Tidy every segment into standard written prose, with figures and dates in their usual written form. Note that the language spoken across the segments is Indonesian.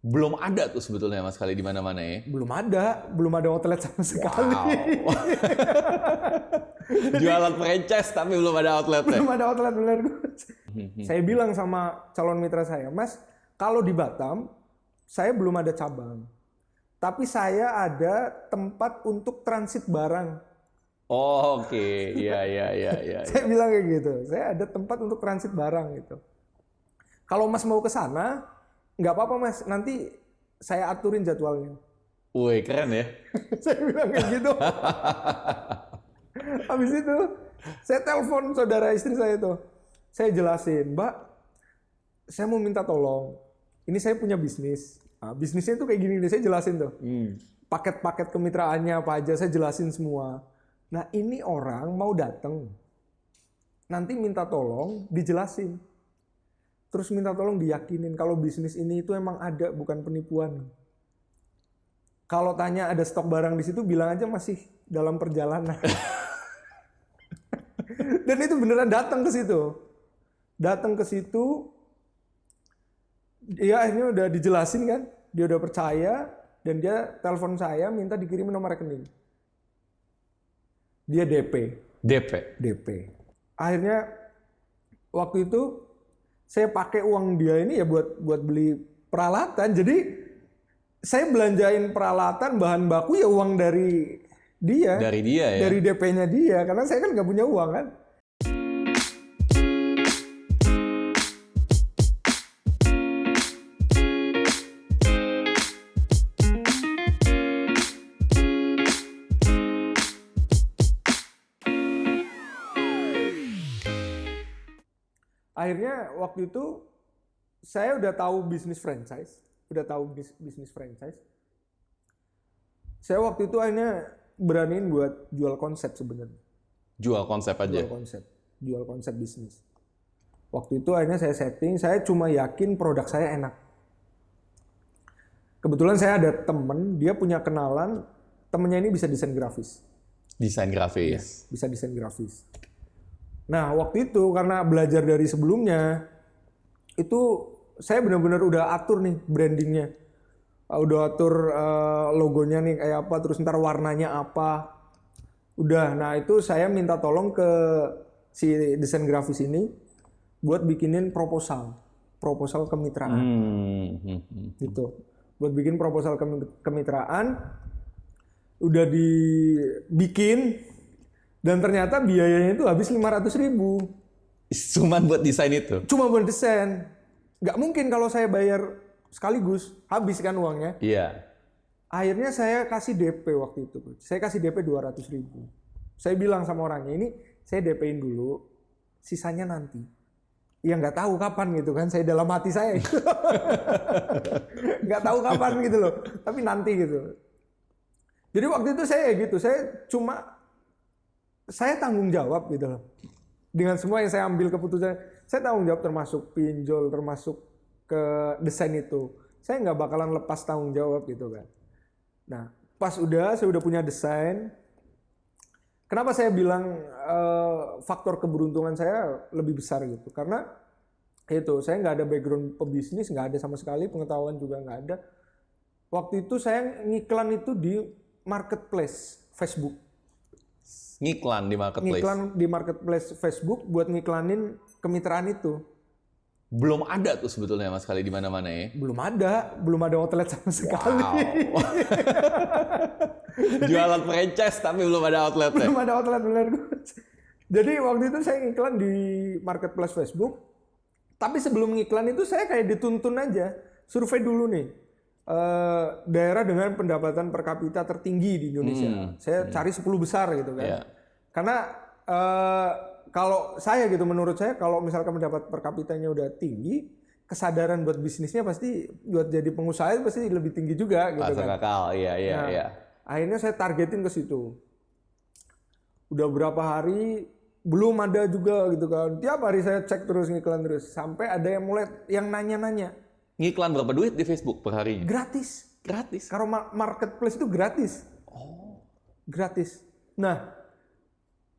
Belum ada tuh sebetulnya Mas kali di mana-mana ya. Belum ada outlet sama sekali. Wow. Jualan franchise tapi belum ada outletnya. Belum ada outlet, bener. Saya bilang sama calon mitra saya, Mas, kalau di Batam, saya belum ada cabang. Tapi saya ada tempat untuk transit barang. Oh, oke. Iya. Saya bilang kayak gitu. Saya ada tempat untuk transit barang gitu. Kalau Mas mau ke sana, nggak apa-apa Mas. Nanti saya aturin jadwalnya. Wih, keren ya. Saya bilang kayak gitu. Habis itu, saya telepon saudara istri saya tuh. Saya jelasin, Mbak, saya mau minta tolong. Ini saya punya bisnis. Nah, bisnisnya itu kayak gini nih, saya jelasin tuh. Paket-paket kemitraannya apa aja, saya jelasin semua. Nah, ini orang mau datang. Nanti minta tolong, dijelasin. Terus minta tolong diyakinin kalau bisnis ini itu emang ada, bukan penipuan. Kalau tanya ada stok barang di situ, bilang aja masih dalam perjalanan. Dan itu beneran datang ke situ. Datang ke situ, dia akhirnya udah dijelasin kan, dia udah percaya, dan dia telepon saya minta dikirimin nomor rekening. Dia DP. Akhirnya waktu itu saya pakai uang dia ini ya buat beli peralatan. Jadi saya belanjain peralatan, bahan baku ya uang dari dia. Dari dia ya. Dari DP-nya dia, karena saya kan nggak punya uang kan. Akhirnya waktu itu saya udah tahu bisnis franchise, Saya waktu itu akhirnya beraniin buat jual konsep sebenarnya. Jual konsep aja. Jual konsep bisnis. Waktu itu akhirnya saya setting, saya cuma yakin produk saya enak. Kebetulan saya ada temen, dia punya kenalan, temennya ini bisa desain grafis. Desain grafis. Yes, bisa desain grafis. Nah, waktu itu karena belajar dari sebelumnya, itu saya benar-benar udah atur nih brandingnya. Udah atur logonya nih kayak apa, terus ntar warnanya apa. Udah, nah itu saya minta tolong ke si desain grafis ini buat bikinin proposal kemitraan. Gitu. Buat bikin proposal kemitraan, udah dibikin, dan ternyata biayanya itu habis 500.000. Cuman buat desain itu? Cuma buat desain. Nggak mungkin kalau saya bayar sekaligus, habis kan uangnya. Iya. Akhirnya saya kasih DP waktu itu. Saya kasih DP 200.000. Saya bilang sama orangnya, ini saya DP-in dulu, sisanya nanti. Ya nggak tahu kapan gitu kan, saya dalam hati saya. Nggak tahu kapan gitu loh, tapi nanti gitu. Jadi waktu itu saya gitu, saya tanggung jawab gitu loh. Dengan semua yang saya ambil keputusan, saya tanggung jawab termasuk pinjol, termasuk ke desain itu. Saya nggak bakalan lepas tanggung jawab gitu kan. Nah, saya udah punya desain. Kenapa saya bilang faktor keberuntungan saya lebih besar gitu? Karena itu, saya nggak ada background pebisnis, nggak ada sama sekali, pengetahuan juga nggak ada. Waktu itu saya ngiklan itu di marketplace Facebook. Ngiklan di marketplace? Ngiklan di marketplace Facebook buat ngiklanin kemitraan itu. Belum ada tuh sebetulnya Mas kali di mana-mana ya. Belum ada outlet sama sekali. Wow. Jualan franchise tapi belum ada outletnya. Belum ada outlet, bener. Jadi waktu itu saya ngiklan di marketplace Facebook. Tapi sebelum ngiklan itu saya kayak dituntun aja. Survei dulu nih. Daerah dengan pendapatan per kapita tertinggi di Indonesia. Saya cari 10 besar gitu kan. Yeah. Karena kalau saya gitu, menurut saya kalau misalkan pendapat per kapitanya udah tinggi, kesadaran buat bisnisnya pasti buat jadi pengusaha itu pasti lebih tinggi juga gitu kan. Kakal, iya. Akhirnya saya targetin ke situ. Udah berapa hari belum ada juga gitu kan. Tiap hari saya cek terus, ngiklan terus, sampai ada yang mulai yang nanya-nanya. Ngiklan berapa duit di Facebook per harinya? Gratis. Gratis. Kalau marketplace itu gratis. Oh. Gratis. Nah,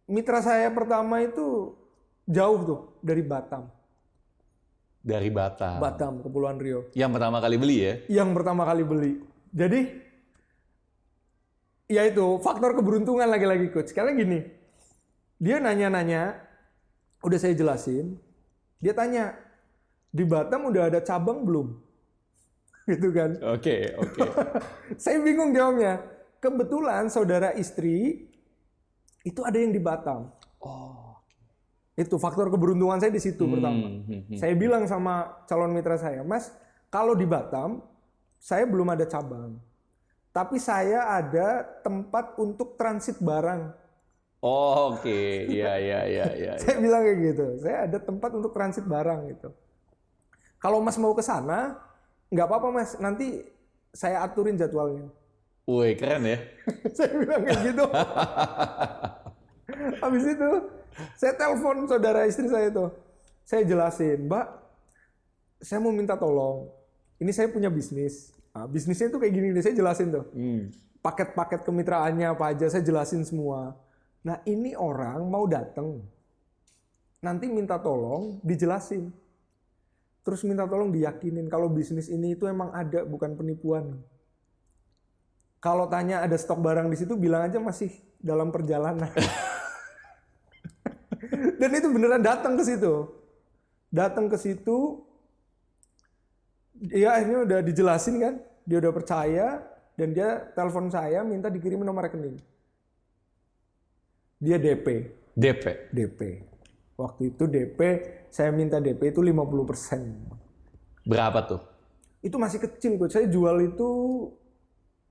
mitra saya pertama itu jauh tuh dari Batam. Dari Batam. Batam, Kepulauan Riau. Yang pertama kali beli ya? Yang pertama kali beli. Jadi, ya itu faktor keberuntungan lagi-lagi coach. Karena gini, dia nanya-nanya, udah saya jelasin, dia tanya, di Batam udah ada cabang belum? Gitu kan. Oke. Saya bingung jawabnya. Kebetulan saudara istri itu ada yang di Batam. Oh. Itu faktor keberuntungan saya di situ pertama. Saya bilang sama calon mitra saya, Mas, kalau di Batam saya belum ada cabang. Tapi saya ada tempat untuk transit barang. Oh, oke. Iya. Saya bilang kayak gitu. Saya ada tempat untuk transit barang gitu. Kalau Mas mau ke sana, nggak apa-apa Mas. Nanti saya aturin jadwalnya. Wih, keren ya. Saya bilang kayak gitu. Habis itu saya telepon saudara istri saya tuh. Saya jelasin, Mbak, saya mau minta tolong. Ini saya punya bisnis. Nah, bisnisnya tuh kayak gini nih, saya jelasin tuh. Paket-paket kemitraannya apa aja, saya jelasin semua. Nah, ini orang mau datang. Nanti minta tolong dijelasin. Terus minta tolong diyakinin kalau bisnis ini itu emang ada, bukan penipuan. Kalau tanya ada stok barang di situ, bilang aja masih dalam perjalanan. Dan itu beneran datang ke situ. Datang ke situ, dia akhirnya udah dijelasin kan, dia udah percaya, dan dia telepon saya minta dikirimin nomor rekening. Dia DP. Waktu itu DP, saya minta DP itu 50%. Berapa tuh? Itu masih kecil kok. Saya jual itu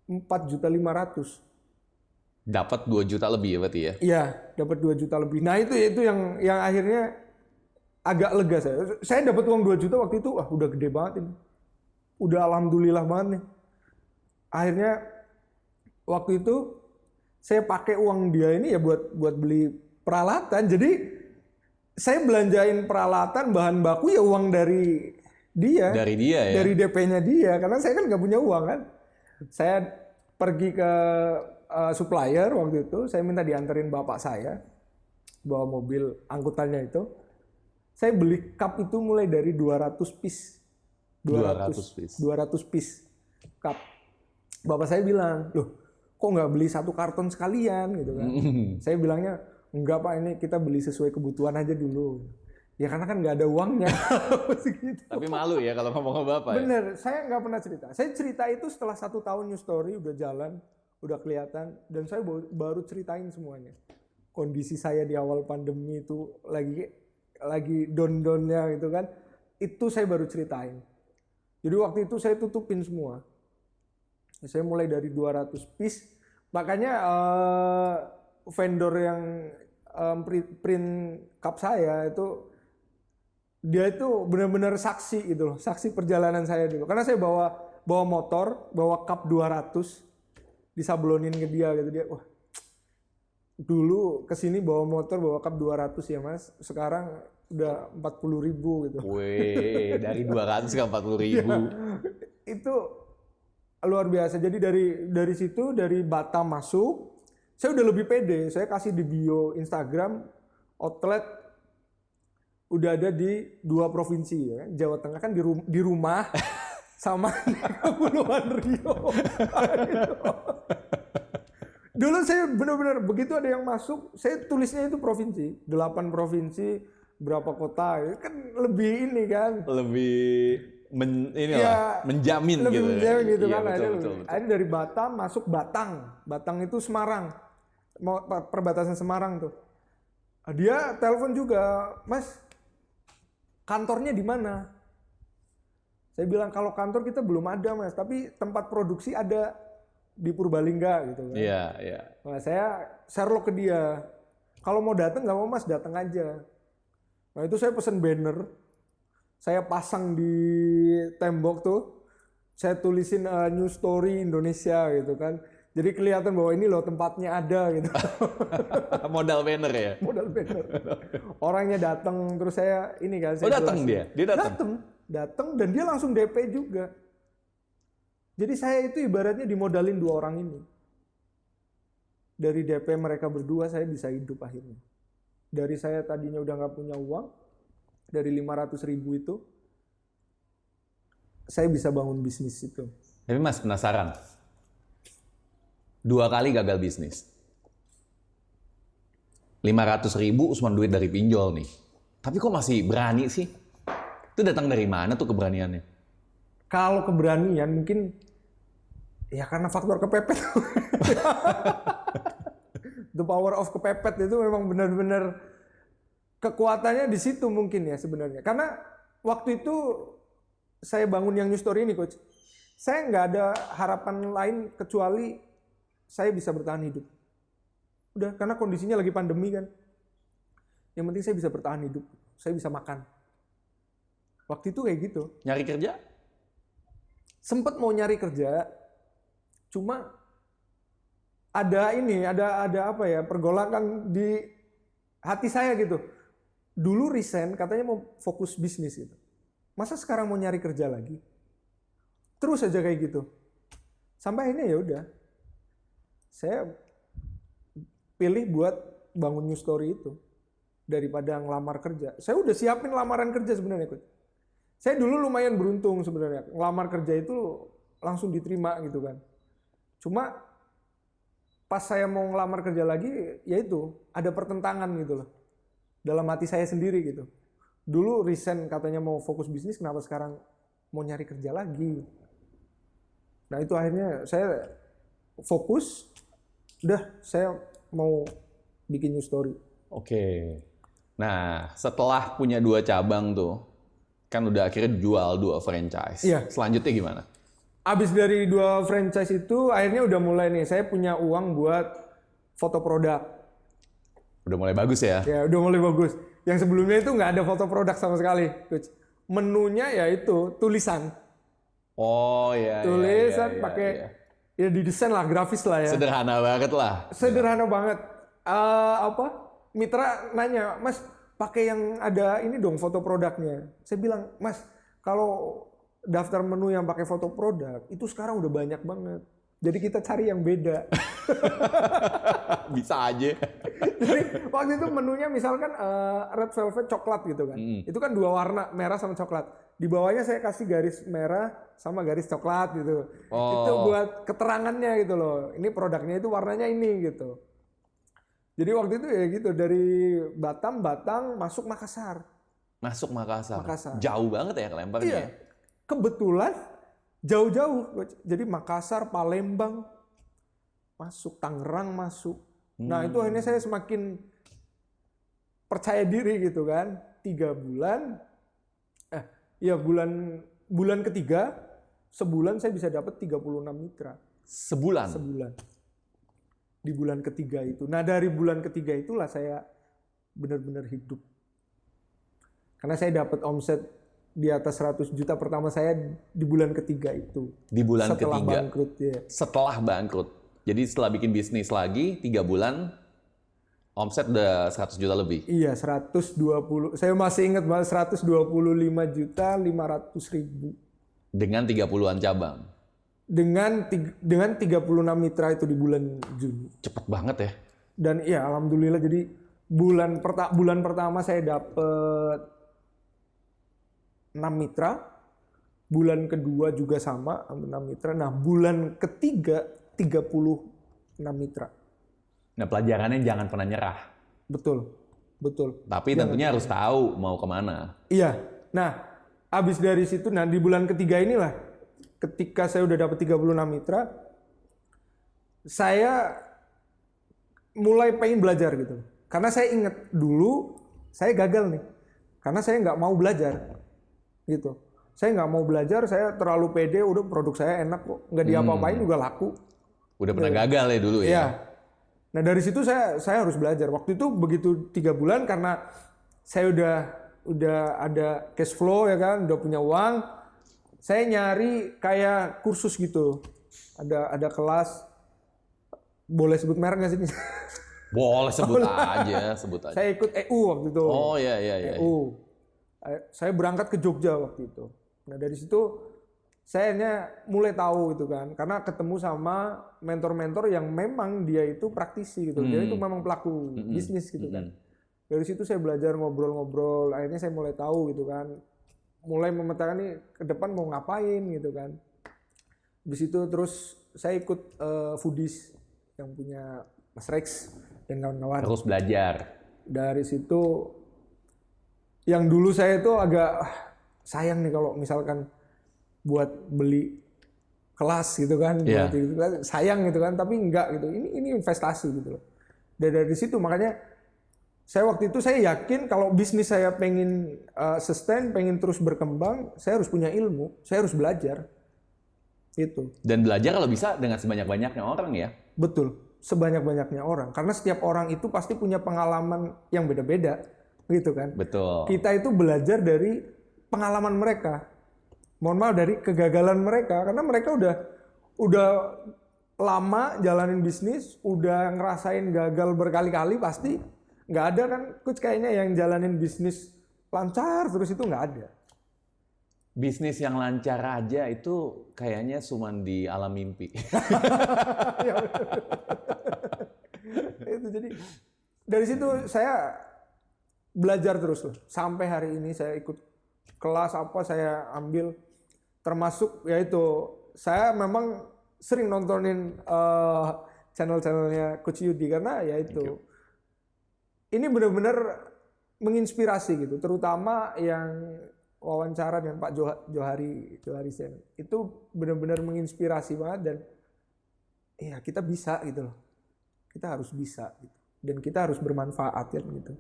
4.500.000. Dapat 2 juta lebih ya berarti ya? Iya, dapat 2 juta lebih. Nah, itu yang akhirnya agak lega saya. Saya dapat uang 2 juta waktu itu, udah gede banget ini. Udah alhamdulillah banget nih. Akhirnya waktu itu saya pakai uang dia ini ya buat beli peralatan. Jadi saya belanjain peralatan, bahan baku ya uang dari dia. Dari dia ya? Dari DP-nya dia. Karena saya kan nggak punya uang kan. Saya pergi ke supplier waktu itu, saya minta dianterin bapak saya bawa mobil angkutannya itu. Saya beli cup itu mulai dari 200 piece. 200 piece cup. Bapak saya bilang, "Loh, kok nggak beli satu karton sekalian?" gitu kan. Saya bilangnya, "Enggak Pak, ini kita beli sesuai kebutuhan aja dulu." Ya karena kan nggak ada uangnya. Gitu. Tapi malu ya kalau ngomong ke bapak. Bener, saya nggak pernah cerita. Saya cerita itu setelah 1 tahun New Story udah jalan, udah kelihatan, dan saya baru ceritain semuanya. Kondisi saya di awal pandemi itu lagi down-downnya gitu kan, itu saya baru ceritain. Jadi waktu itu saya tutupin semua. Saya mulai dari 200 piece, makanya vendor yang print cup saya itu, dia itu benar-benar saksi gitu loh, saksi perjalanan saya dulu. Karena saya bawa motor, bawa cup 200, disablonin ke dia gitu. Dia, wah, dulu kesini bawa motor, bawa cup 200 ya Mas, sekarang udah 40.000 gitu. Wih, dari 200 ke 40.000. Ya, itu luar biasa. Jadi dari situ, dari Batam masuk, saya udah lebih pede. Saya kasih di bio Instagram, outlet udah ada di 2 provinsi ya. Jawa Tengah kan di rumah sama di Kepulauan Riau. Dulu saya benar-benar begitu ada yang masuk, saya tulisnya itu provinsi, 8 provinsi, berapa kota, kan lebih ini kan. Lebih menjamin lebih gitu. Menjamin gitu iya, kan. Betul. Ada dari Batam masuk Batang. Batang itu Semarang. Mau perbatasan Semarang tuh. Dia telepon juga, "Mas, kantornya di mana?" Saya bilang, "Kalau kantor kita belum ada Mas, tapi tempat produksi ada di Purbalingga gitu kan." Iya. Nah, saya Sherlock ke dia. "Kalau mau datang nggak mau Mas, datang aja." Nah itu saya pesen banner, saya pasang di tembok tuh, saya tulisin New Story Indonesia gitu kan. Jadi kelihatan bahwa ini loh tempatnya ada gitu. Modal banner ya? Modal banner. Orangnya datang, terus saya ini kan. Oh datang dia? Dia datang? Datang dan dia langsung DP juga. Jadi saya itu ibaratnya dimodalin 2 orang ini. Dari DP mereka berdua saya bisa hidup akhirnya. Dari saya tadinya udah nggak punya uang, dari 500.000 itu, saya bisa bangun bisnis itu. Tapi Mas penasaran. 2 kali gagal bisnis. 500.000 cuma duit dari pinjol nih. Tapi kok masih berani sih? Itu datang dari mana tuh keberaniannya? Kalau keberanian mungkin ya karena faktor kepepet. The power of kepepet itu memang benar-benar kekuatannya di situ mungkin ya sebenarnya. Karena waktu itu saya bangun yang New Story ini, Coach. Saya nggak ada harapan lain kecuali saya bisa bertahan hidup. Udah, karena kondisinya lagi pandemi kan. Yang penting saya bisa bertahan hidup. Saya bisa makan. Waktu itu kayak gitu. Nyari kerja? Sempet mau nyari kerja, cuma ada ini, ada apa ya, pergolakan di hati saya gitu. Dulu resign, katanya mau fokus bisnis gitu. Masa sekarang mau nyari kerja lagi? Terus aja kayak gitu. Sampai akhirnya ya udah. Saya pilih buat bangun New Story itu daripada ngelamar kerja. Saya udah siapin lamaran kerja sebenarnya, Coach. Saya dulu lumayan beruntung sebenarnya. Ngelamar kerja itu langsung diterima gitu kan. Cuma pas saya mau ngelamar kerja lagi, ya itu ada pertentangan gitu loh. Dalam hati saya sendiri gitu. Dulu resign katanya mau fokus bisnis, kenapa sekarang mau nyari kerja lagi? Nah itu akhirnya saya fokus, udah saya mau bikin New Story. Oke. Nah, setelah punya 2 cabang tuh, kan udah akhirnya jual 2 franchise. Iya. Selanjutnya gimana? Abis dari 2 franchise itu, akhirnya udah mulai nih, saya punya uang buat foto produk. Udah mulai bagus ya? Ya, udah mulai bagus. Yang sebelumnya itu nggak ada foto produk sama sekali, Coach. Menunya ya itu, tulisan. Oh iya. Tulisan pakai, ya didesain lah, grafis lah ya. Sederhana banget lah. Sederhana banget. Mitra nanya, Mas, pakai yang ada ini dong foto produknya. Saya bilang, Mas, kalau daftar menu yang pakai foto produk itu sekarang udah banyak banget. Jadi kita cari yang beda. Bisa aja. Jadi waktu itu menunya misalkan red velvet coklat gitu kan. Itu kan 2 warna, merah sama coklat. Di bawahnya saya kasih garis merah sama garis coklat gitu. Itu buat keterangannya gitu loh. Ini produknya itu warnanya ini gitu. Jadi waktu itu ya gitu, dari Batam masuk Makassar. Masuk Makassar. Makassar. Jauh banget ya kelemparnya. Iya. Kebetulan jauh-jauh. Jadi Makassar, Palembang, masuk Tangerang masuk. Nah itu akhirnya saya semakin percaya diri gitu kan. 3 bulan, bulan ketiga, sebulan saya bisa dapat 36 mitra. Sebulan? Sebulan. Di bulan ketiga itu. Nah dari bulan ketiga itulah saya benar-benar hidup. Karena saya dapat omset di atas 100 juta pertama saya di bulan ketiga itu. Di bulan setelah ketiga? Bangkrut, ya. Setelah bangkrut. Jadi setelah bikin bisnis lagi, 3 bulan, omset udah 100 juta lebih? Iya, 120. Saya masih ingat banget, 125.500.000. Dengan 30-an cabang? Dengan 36 mitra itu di bulan Juni. Cepet banget ya? Dan iya, alhamdulillah jadi bulan pertama saya dapet 6 mitra. Bulan kedua juga sama, 6 mitra. Nah, bulan ketiga 36 mitra. Nah, pelajarannya jangan pernah nyerah. Betul. Tapi tentunya harus tahu mau kemana. Iya. Nah, habis dari situ, nah di bulan ketiga inilah, ketika saya udah dapat 36 mitra, saya mulai pengen belajar gitu. Karena saya ingat dulu saya gagal nih. Karena saya nggak mau belajar gitu. Saya nggak mau belajar, saya terlalu pede, udah produk saya enak kok, nggak diapa-apain juga laku. Udah pernah gagal ya dulu ya? Iya. Nah dari situ saya harus belajar. Waktu itu begitu 3 bulan karena saya udah ada cash flow ya kan, udah punya uang. Saya nyari kayak kursus gitu. Ada kelas. Boleh sebut merek nggak sih? Boleh sebut aja. Saya ikut EU waktu itu. Oh iya. EU. Saya berangkat ke Jogja waktu itu. Nah dari situ saya mulai tahu itu kan, karena ketemu sama mentor-mentor yang memang dia itu praktisi gitu, dia itu memang pelaku bisnis gitu kan. Dari situ saya belajar ngobrol-ngobrol, akhirnya saya mulai tahu gitu kan. mulai memetakan nih ke depan mau ngapain gitu kan. Habis itu terus saya ikut foodies yang punya Mas Rex dan kawan-kawan. Terus belajar. Dari situ yang dulu saya itu agak sayang nih kalau misalkan buat beli kelas gitu kan, Iya. buat gitu kan, sayang gitu kan, tapi enggak gitu. Ini investasi gitu loh. Dan dari situ makanya saya waktu itu saya yakin kalau bisnis saya pengen sustain, pengen terus berkembang, saya harus punya ilmu, saya harus belajar. Itu. Dan belajar kalau bisa dengan sebanyak-banyaknya orang ya. Betul, sebanyak-banyaknya orang. Karena setiap orang itu pasti punya pengalaman yang beda-beda, gitu kan. Betul. Kita itu belajar dari pengalaman mereka. Mohon maaf, dari kegagalan mereka, karena mereka udah lama jalanin bisnis, udah ngerasain gagal berkali-kali pasti. Nggak ada kan, coach kayaknya yang jalanin bisnis lancar terus itu nggak ada. Bisnis yang lancar aja itu kayaknya cuman di alam mimpi. Itu jadi dari situ saya belajar terus loh. Sampai hari ini saya ikut kelas apa saya ambil, termasuk yaitu saya memang sering nontonin channel-channelnya Coach Yudi karena yaitu ini benar-benar menginspirasi gitu, terutama yang wawancara dengan Pak Johari Sen itu benar-benar menginspirasi banget dan ya kita bisa gitu loh, kita harus bisa gitu. Dan kita harus bermanfaat ya gitu.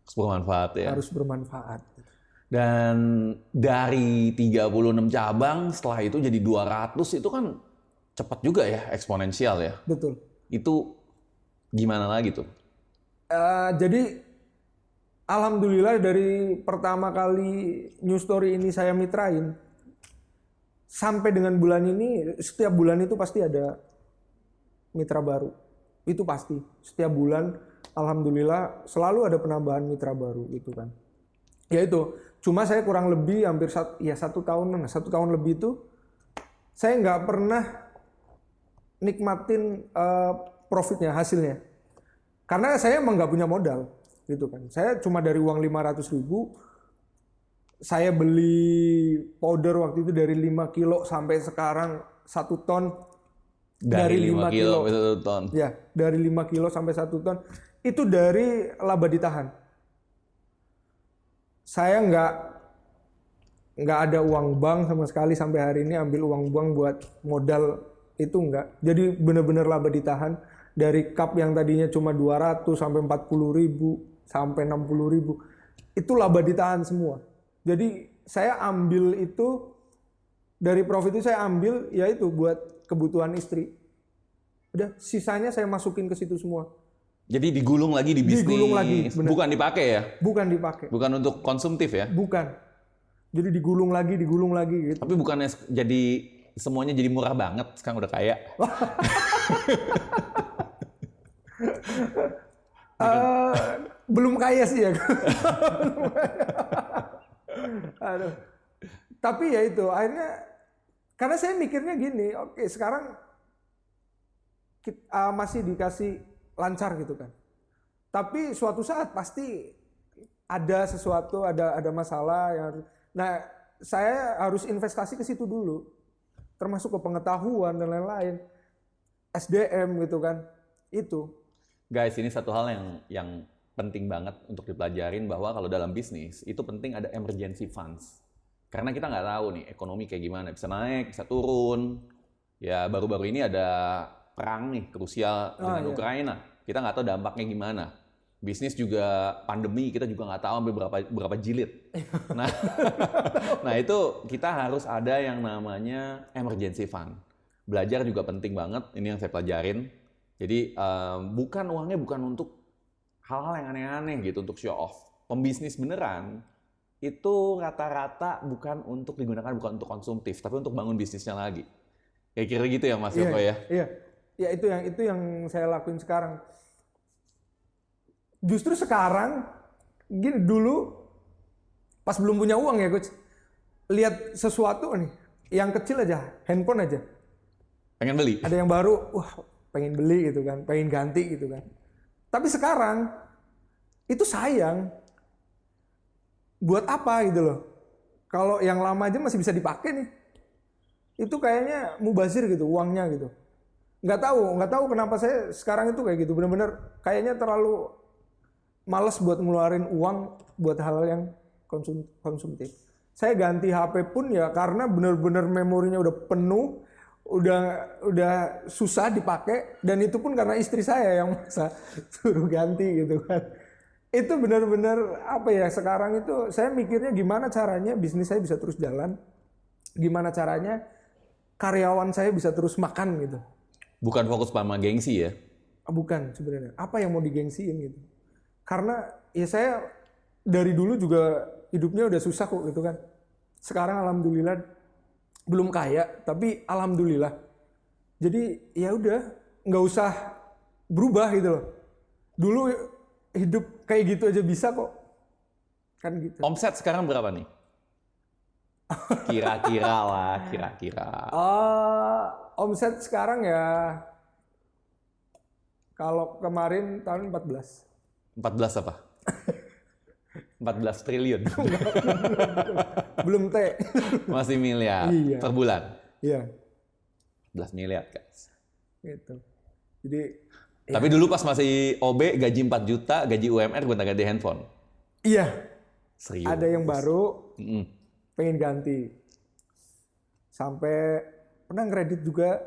Harus bermanfaat ya. Harus bermanfaat. Dan dari 36 cabang setelah itu jadi 200 itu kan cepat juga ya, eksponensial ya. Betul. Itu gimana lagi tuh? Jadi alhamdulillah dari pertama kali New Story ini saya mitrain sampai dengan bulan ini, setiap bulan itu pasti ada mitra baru. Itu pasti. Setiap bulan alhamdulillah selalu ada penambahan mitra baru gitu kan. Ya itu, cuma saya kurang lebih hampir satu tahun lebih itu saya nggak pernah nikmatin profitnya, hasilnya. Karena saya emang nggak punya modal gitu kan. Saya cuma dari uang 500.000, saya beli powder waktu itu dari 5 kilo sampai sekarang 1 ton. Dari 5 kilo sampai 1 ton. Ya, dari 5 kilo sampai 1 ton. Itu dari laba ditahan. Saya nggak ada uang bank sama sekali sampai hari ini, ambil uang bank buat modal itu enggak. Jadi benar-benar laba ditahan. Dari cup yang tadinya cuma 200 sampai 40.000 sampai 60.000 itu laba ditahan semua. Jadi saya ambil itu dari profit itu saya ambil yaitu buat kebutuhan istri. Udah sisanya saya masukin ke situ semua. Jadi digulung lagi di bisnis. Digulung lagi, bener. Bukan dipakai ya? Bukan dipakai. Bukan untuk konsumtif ya? Bukan. Jadi digulung lagi gitu. Tapi bukannya jadi semuanya jadi murah banget sekarang udah kaya. Belum kaya sih ya. Aduh. Tapi ya itu akhirnya karena saya mikirnya gini, oke sekarang kita, masih dikasih lancar gitu kan. Tapi suatu saat pasti ada sesuatu, ada masalah yang nah saya harus investasi ke situ dulu. Termasuk ke pengetahuan dan lain-lain. SDM gitu kan. Itu. Guys, ini satu hal yang penting banget untuk dipelajarin bahwa kalau dalam bisnis itu penting ada emergency funds. Karena kita nggak tahu nih ekonomi kayak gimana, bisa naik, bisa turun. Ya baru-baru ini ada perang nih Rusia dengan Ukraina. Kita nggak tahu dampaknya gimana. Bisnis juga pandemi, kita juga nggak tahu sampai berapa jilid. Nah itu kita harus ada yang namanya emergency fund. Belajar juga penting banget, ini yang saya pelajarin. Jadi uangnya bukan untuk hal-hal yang aneh-aneh gitu, untuk show off. Pembisnis beneran itu rata-rata bukan untuk digunakan bukan untuk konsumtif, tapi untuk bangun bisnisnya lagi. Kayak kira gitu ya Mas Yoko ya? Iya, ya itu yang saya lakuin sekarang. Justru sekarang, gini dulu pas belum punya uang ya coach, lihat sesuatu nih, yang kecil aja, handphone aja. Pengen beli? Ada yang baru, wah pengen beli gitu kan, pengen ganti gitu kan. Tapi sekarang, itu sayang. Buat apa gitu loh. Kalau yang lama aja masih bisa dipakai nih. Itu kayaknya mubazir gitu uangnya gitu. Nggak tahu kenapa saya sekarang itu kayak gitu. Bener-bener kayaknya terlalu males buat ngeluarin uang buat hal yang konsumtif. Saya ganti HP pun ya karena bener-bener memorinya udah penuh, udah susah dipakai, dan itu pun karena istri saya yang maksa suruh ganti gitu kan. Itu bener-bener apa ya, sekarang itu saya mikirnya gimana caranya bisnis saya bisa terus jalan, gimana caranya karyawan saya bisa terus makan gitu. Bukan fokus sama gengsi ya? Bukan sebenarnya. Apa yang mau digengsiin gitu. Karena ya saya dari dulu juga hidupnya udah susah kok gitu kan. Sekarang alhamdulillah belum kaya, tapi alhamdulillah. Jadi ya udah nggak usah berubah gitu loh. Dulu hidup kayak gitu aja bisa kok. Kan gitu. Omset sekarang berapa nih? Kira-kira lah, kira-kira. Omset sekarang ya kalau kemarin tahun 14. 14 apa? 14 triliun. Belum T. Masih miliar Iya. per bulan. Iya. 14 miliar, guys. Gitu. Jadi Tapi dulu pas masih OB gaji 4 juta, gaji UMR gue ganti handphone. iya, Serius. ada yang baru Mm-mm. pengen ganti. Sampai pernah kredit juga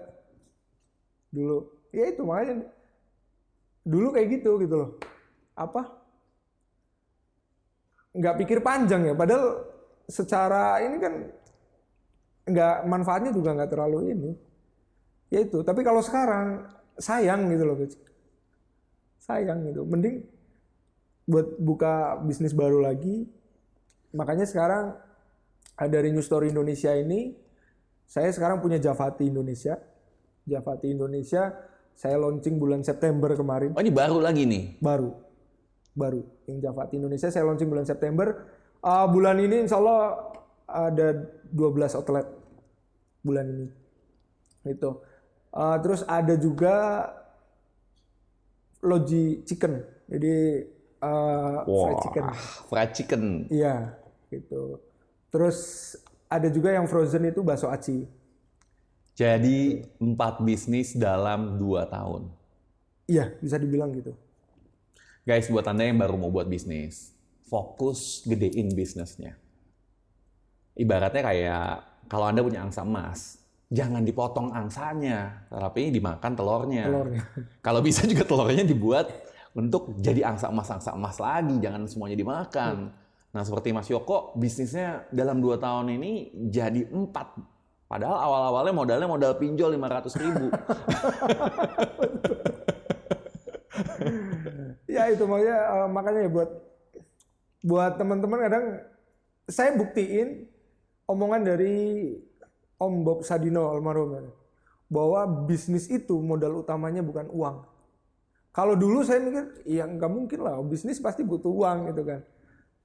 dulu. Ya itu makanya dulu kayak gitu loh. Apa? Nggak pikir panjang ya. Padahal secara ini kan nggak, manfaatnya juga nggak terlalu ini. Ya itu. Tapi kalau sekarang sayang gitu loh, guys. Sayang gitu. Mending buat buka bisnis baru lagi. Makanya sekarang dari New Story Indonesia ini, saya sekarang punya Javati Indonesia. Javati Indonesia saya launching bulan September kemarin. Oh ini baru lagi nih? Baru. Yang Javati Indonesia saya launching bulan September. Bulan ini insya Allah ada 12 outlet. Bulan ini. Itu. Terus ada juga Logi Chicken. Jadi fried chicken. Fried chicken. Iya, gitu. Terus ada juga yang frozen itu bakso aci. Jadi 4 bisnis dalam 2 tahun. Iya, bisa dibilang gitu. Guys, buat Anda yang baru mau buat bisnis, fokus gedein bisnisnya. Ibaratnya kayak kalau Anda punya angsa emas, jangan dipotong angsanya, tapi dimakan telurnya. Kalau bisa juga telurnya dibuat untuk jadi angsa emas lagi, jangan semuanya dimakan. Nah, seperti Mas Yoko, bisnisnya dalam 2 tahun ini jadi 4. Padahal awal-awalnya modal pinjol 500.000. Ya itu makanya ya buat teman-teman, kadang saya buktiin omongan dari Om Bob Sadino almarhum bahwa bisnis itu modal utamanya bukan uang. Kalau dulu saya mikir ya nggak mungkin lah, bisnis pasti butuh uang gitu kan.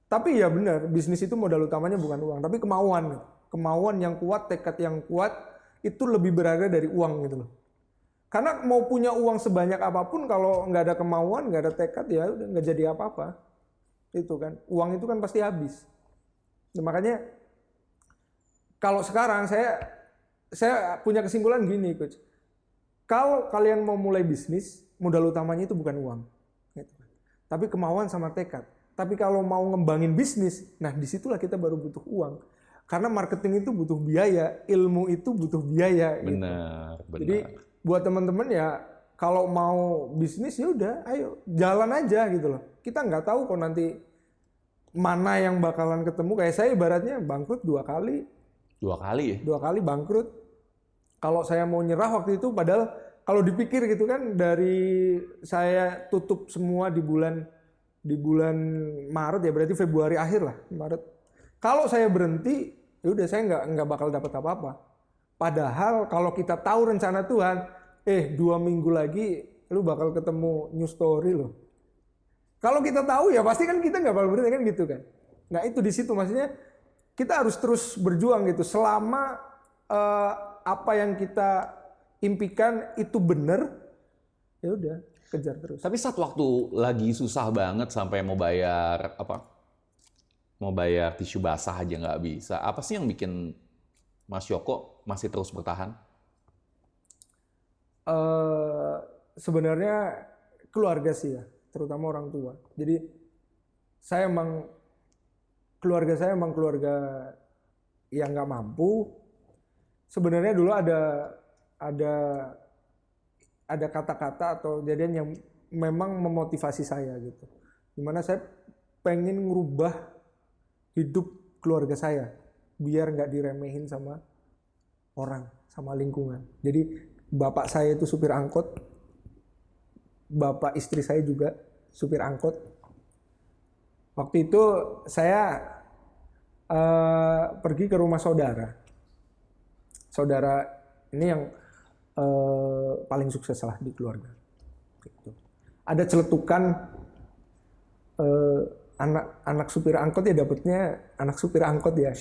Tapi ya benar, bisnis itu modal utamanya bukan uang, tapi kemauan. Kemauan yang kuat, tekad yang kuat itu lebih berharga dari uang gitu loh. Karena mau punya uang sebanyak apapun, kalau nggak ada kemauan, nggak ada tekad, ya udah nggak jadi apa-apa. Itu kan, uang itu kan pasti habis. Nah, makanya kalau sekarang saya punya kesimpulan gini, Coach. Kalau kalian mau mulai bisnis, modal utamanya itu bukan uang, gitu. Tapi kemauan sama tekad. Tapi kalau mau ngembangin bisnis, nah disitulah kita baru butuh uang. Karena marketing itu butuh biaya, ilmu itu butuh biaya. Benar. Jadi buat teman-teman ya, kalau mau bisnis ya udah, ayo jalan aja gitu loh. Kita nggak tahu kok nanti mana yang bakalan ketemu. Kayak saya ibaratnya bangkrut 2 kali. 2 kali ya? 2 kali bangkrut. Kalau saya mau nyerah waktu itu, padahal kalau dipikir gitu kan, dari saya tutup semua di bulan Maret ya, berarti Februari akhir lah, Maret. Kalau saya berhenti, ya udah saya nggak bakal dapat apa-apa. Padahal kalau kita tahu rencana Tuhan, 2 minggu lagi lu bakal ketemu New Story loh. Kalau kita tahu ya pasti kan kita nggak bakal berhenti kan gitu kan. Nah itu di situ maksudnya kita harus terus berjuang gitu selama apa yang kita impikan itu benar, ya udah kejar terus. Tapi saat waktu lagi susah banget sampai mau bayar Mau bayar tisu basah aja nggak bisa. Apa sih yang bikin Mas Yoko masih terus bertahan? Eh, Sebenarnya keluarga sih ya, terutama orang tua. Jadi saya emang keluarga saya emang keluarga yang nggak mampu. Sebenarnya dulu ada ada kata-kata atau kejadian yang memang memotivasi saya gitu. Dimana saya pengen ngerubah hidup keluarga saya biar nggak diremehin sama orang, sama lingkungan. Jadi bapak saya itu supir angkot, bapak istri saya juga supir angkot. Waktu itu saya pergi ke rumah saudara. Saudara ini yang paling sukses lah di keluarga. Gitu. Ada celetukan anak supir angkot ya dapetnya anak supir angkot ya.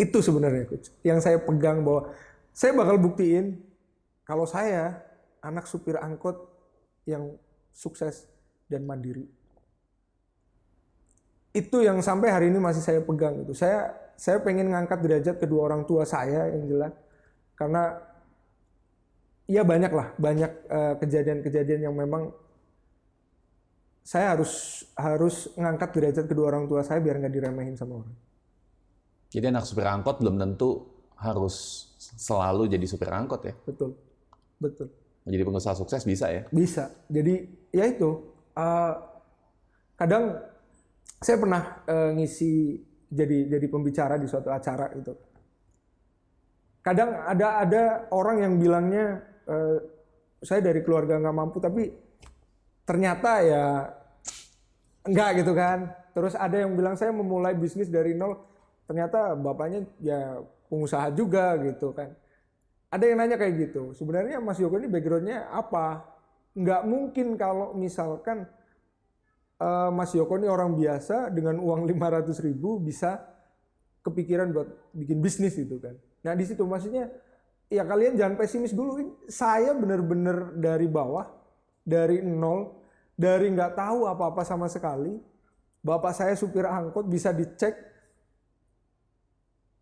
Itu sebenarnya coach. Yang saya pegang bahwa saya bakal buktiin kalau saya anak supir angkot yang sukses dan mandiri. Itu yang sampai hari ini masih saya pegang itu. Saya pengen ngangkat derajat kedua orang tua saya yang jelas. Karena ya banyak kejadian-kejadian yang memang saya harus ngangkat derajat kedua orang tua saya biar nggak diremehin sama orang. Jadi anak supir angkot belum tentu harus selalu jadi supir angkot ya? Betul. Menjadi pengusaha sukses bisa ya? Bisa. Jadi ya itu. Kadang saya pernah ngisi jadi pembicara di suatu acara itu. Kadang ada orang yang bilangnya saya dari keluarga nggak mampu, tapi ternyata ya enggak gitu kan. Terus ada yang bilang saya memulai bisnis dari nol, ternyata bapaknya ya pengusaha juga gitu kan. Ada yang nanya kayak gitu. Sebenarnya Mas Yoko ini backgroundnya apa? Nggak mungkin kalau misalkan Mas Yoko ini orang biasa dengan uang 500.000 bisa kepikiran buat bikin bisnis gitu kan. Nah di situ maksudnya ya kalian jangan pesimis dulu. Saya benar-benar dari bawah, dari nol, dari nggak tahu apa-apa sama sekali. Bapak saya supir angkot, bisa dicek.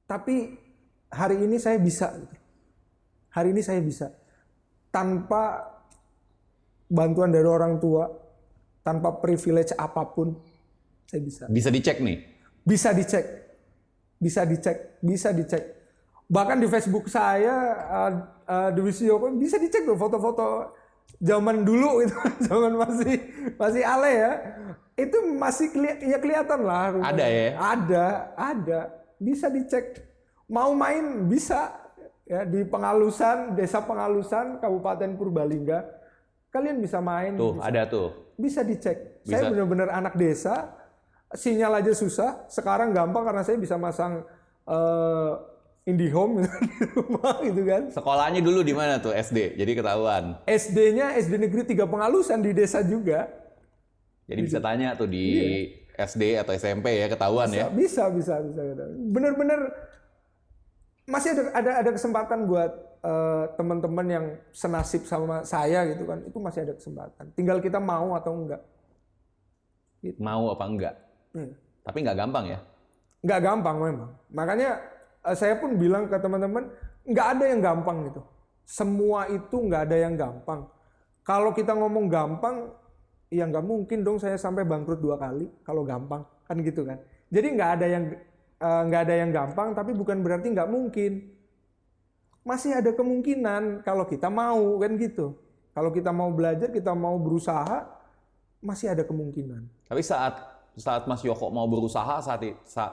Tapi hari ini saya bisa. Hari ini saya bisa. Tanpa bantuan dari orang tua, tanpa privilege apapun, saya bisa. Bisa dicek nih? Bisa dicek. Bisa dicek. Bahkan di Facebook saya, di Wisiyoko, bisa dicek tuh foto-foto zaman dulu itu, zaman masih ale ya. Itu masih kelihatan lah. Ada ya? Ada. Bisa dicek. Mau main bisa ya di Pengalusan, Desa Pengalusan, Kabupaten Purbalingga. Kalian bisa main. Tuh, bisa. Ada tuh. Bisa dicek. Bisa. Saya benar-benar anak desa. Sinyal aja susah. Sekarang gampang karena saya bisa masang IndiHome di rumah gitu kan. Sekolahnya dulu di mana tuh SD? Jadi ketahuan. SD-nya SD Negeri 3 Pengalusan di desa juga. Jadi bisa tanya tuh di SD atau SMP ya, ketahuan ya. Bisa. Bener-bener masih ada kesempatan buat teman-teman yang senasib sama saya gitu kan. Itu masih ada kesempatan. Tinggal kita mau atau enggak. Gitu. Mau apa enggak? Tapi nggak gampang ya? Nggak gampang memang. Makanya saya pun bilang ke teman-teman, nggak ada yang gampang gitu. Semua itu nggak ada yang gampang. Kalau kita ngomong gampang, ya nggak mungkin dong saya sampai bangkrut 2 kali kalau gampang, kan gitu kan. Jadi nggak ada yang gampang, tapi bukan berarti nggak mungkin. Masih ada kemungkinan kalau kita mau, kan gitu. Kalau kita mau belajar, kita mau berusaha, masih ada kemungkinan. Tapi saat Mas Yoko mau berusaha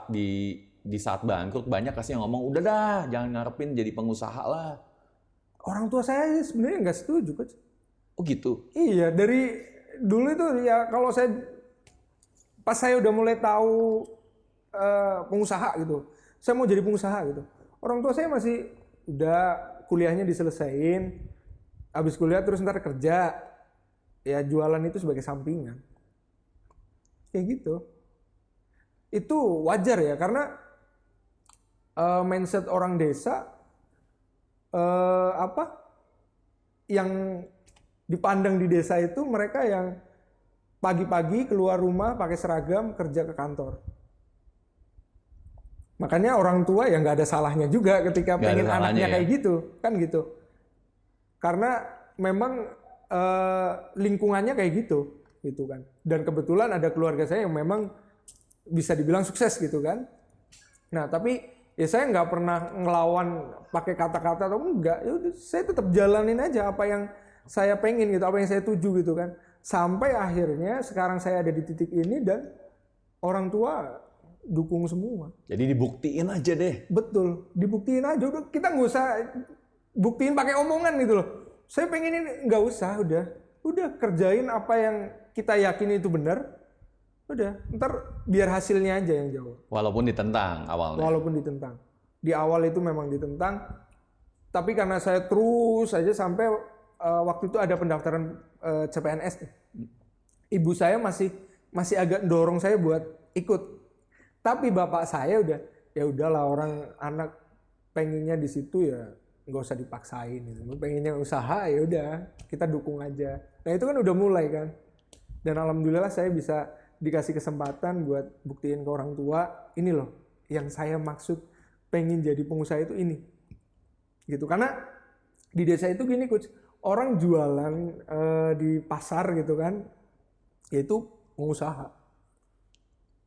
di saat bangkrut, banyak kasih yang ngomong, udah dah, jangan ngarepin jadi pengusaha lah. Orang tua saya sebenarnya nggak setuju, Coach. Oh gitu? Iya, dari dulu itu ya kalau pas saya udah mulai tahu pengusaha gitu, saya mau jadi pengusaha gitu. Orang tua saya masih udah kuliahnya diselesain, habis kuliah terus ntar kerja, ya jualan itu sebagai sampingan. Kayak gitu. Itu wajar ya, karena mindset orang desa yang dipandang di desa itu mereka yang pagi-pagi keluar rumah pakai seragam kerja ke kantor. Makanya orang tua ya nggak ada salahnya juga ketika Nggak ada pengen salahnya anaknya ya. kayak gitu, kan gitu. Karena memang lingkungannya kayak gitu kan. Dan kebetulan ada keluarga saya yang memang bisa dibilang sukses gitu kan. Nah tapi ya saya nggak pernah ngelawan pakai kata-kata atau enggak. Ya udah, saya tetap jalanin aja apa yang saya pengen gitu, apa yang saya tuju gitu kan. Sampai akhirnya sekarang saya ada di titik ini dan orang tua dukung semua. Jadi dibuktiin aja deh. Betul, dibuktiin aja. Udah, kita nggak usah buktiin pakai omongan gitu loh. Saya pengen ini, nggak usah, udah kerjain apa yang kita yakini itu benar. Udah, ntar biar hasilnya aja yang jawab. Walaupun ditentang awalnya. Walaupun ditentang. Di awal itu memang ditentang, tapi karena saya terus aja sampai waktu itu ada pendaftaran CPNS. Ibu saya masih agak dorong saya buat ikut. Tapi bapak saya ya udahlah, orang anak pengennya di situ ya nggak usah dipaksain gitu. Pengennya usaha ya udah kita dukung aja. Nah itu kan udah mulai kan. Dan alhamdulillah saya bisa dikasih kesempatan buat buktiin ke orang tua, ini loh yang saya maksud pengen jadi pengusaha itu ini. Gitu. Karena di desa itu gini coach, orang jualan di pasar gitu kan, yaitu pengusaha.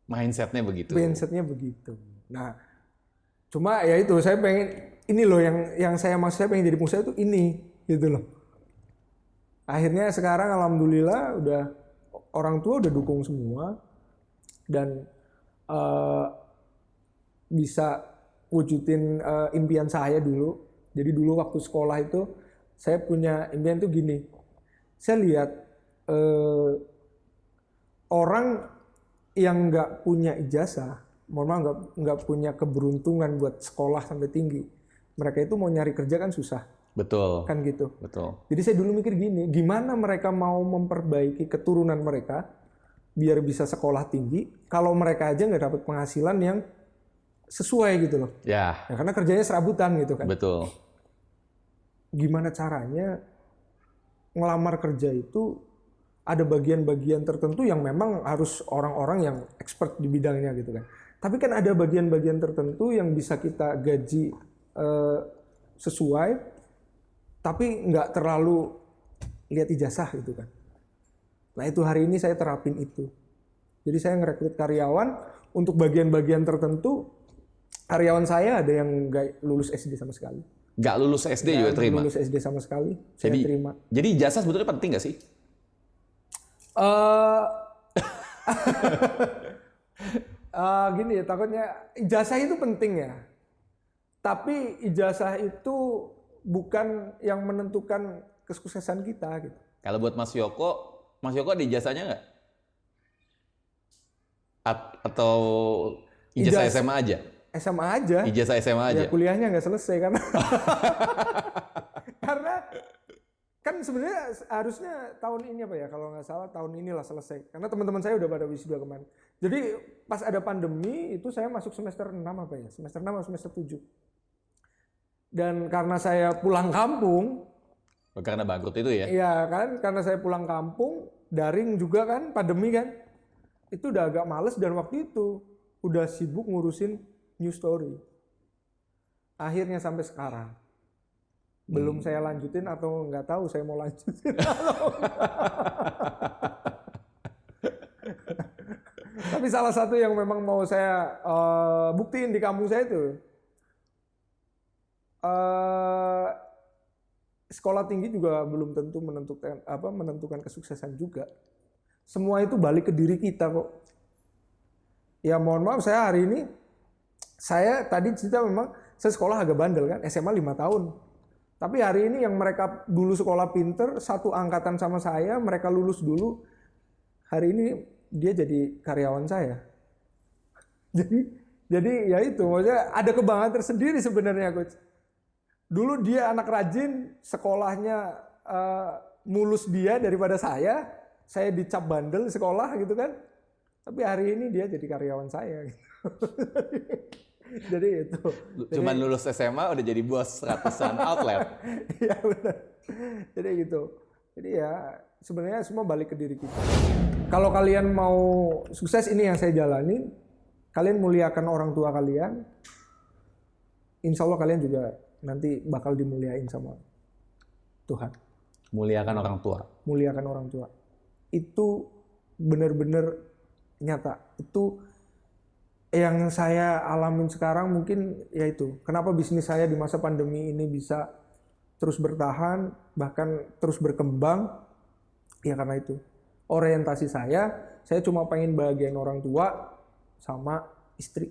Mindsetnya begitu. Mindsetnya begitu. Nah, cuma ya itu saya pengen ini loh yang saya maksud, saya pengen jadi pengusaha itu ini gitu loh. Akhirnya sekarang alhamdulillah udah orang tua udah dukung semua dan bisa wujudin impian saya dulu. Jadi dulu waktu sekolah itu saya punya impian tuh gini. Saya lihat orang yang nggak punya ijazah, mohon maaf nggak punya keberuntungan buat sekolah sampai tinggi, mereka itu mau nyari kerja kan susah. Betul. Kan gitu. Betul. Jadi saya dulu mikir gini, gimana mereka mau memperbaiki keturunan mereka biar bisa sekolah tinggi kalau mereka aja nggak dapat penghasilan yang sesuai gitu loh. Ya. Karena kerjanya serabutan gitu kan. Betul. Gimana caranya ngelamar kerja itu ada bagian-bagian tertentu yang memang harus orang-orang yang expert di bidangnya gitu kan. Tapi kan ada bagian-bagian tertentu yang bisa kita gaji sesuai, tapi nggak terlalu lihat ijazah gitu kan. Nah itu hari ini saya terapin itu. Jadi saya ngerekrut karyawan untuk bagian-bagian tertentu. Karyawan saya ada yang nggak lulus SD sama sekali. Nggak lulus SD juga terima? Lulus SD sama sekali, saya terima. Jadi ijazah sebetulnya penting nggak sih? Gini ya, takutnya ijazah itu penting ya. Tapi ijazah itu bukan yang menentukan kesuksesan kita gitu. Kalau buat Mas Yoko ada ijazahnya nggak? Atau ijazah SMA aja? SMA aja. Ijazah SMA aja? Ya kuliahnya nggak selesai karena karena kan sebenarnya harusnya tahun ini apa ya, kalau nggak salah tahun inilah selesai. Karena teman-teman saya udah pada wisuda kemarin. Jadi pas ada pandemi itu saya masuk semester 6 apa ya? Semester 6 atau semester 7. Dan karena saya pulang kampung. Karena bangkrut itu ya? Iya kan, karena saya pulang kampung, daring juga kan, pandemi kan. Itu udah agak males dan waktu itu udah sibuk ngurusin new story. Akhirnya sampai sekarang. Belum saya lanjutin atau nggak tahu saya mau lanjutin. Tapi salah satu yang memang mau saya buktiin di kampung saya itu, sekolah tinggi juga belum tentu menentukan kesuksesan juga. Semua itu balik ke diri kita kok. Ya mohon maaf, saya hari ini, saya tadi cerita memang saya sekolah agak bandel kan, SMA 5 tahun. Tapi hari ini yang mereka dulu sekolah pinter, satu angkatan sama saya, mereka lulus dulu, hari ini dia jadi karyawan saya. Jadi ya itu, maksudnya ada kebanggaan tersendiri sebenarnya coach. Dulu dia anak rajin, sekolahnya mulus dia daripada saya dicap bandel di sekolah gitu kan. Tapi hari ini dia jadi karyawan saya. Gitu. Jadi itu. Cuman lulus SMA udah jadi bos ratusan outlet. Iya benar. Jadi gitu. Jadi ya sebenarnya semua balik ke diri kita. Kalau kalian mau sukses, ini yang saya jalanin. kalian muliakan orang tua kalian, insya Allah kalian juga nanti bakal dimuliain sama Tuhan. Muliakan orang tua. Muliakan orang tua. Itu benar-benar nyata. Itu yang saya alamin sekarang mungkin yaitu kenapa bisnis saya di masa pandemi ini bisa terus bertahan, bahkan terus berkembang, ya karena itu. Orientasi saya cuma pengen bahagiain orang tua sama istri.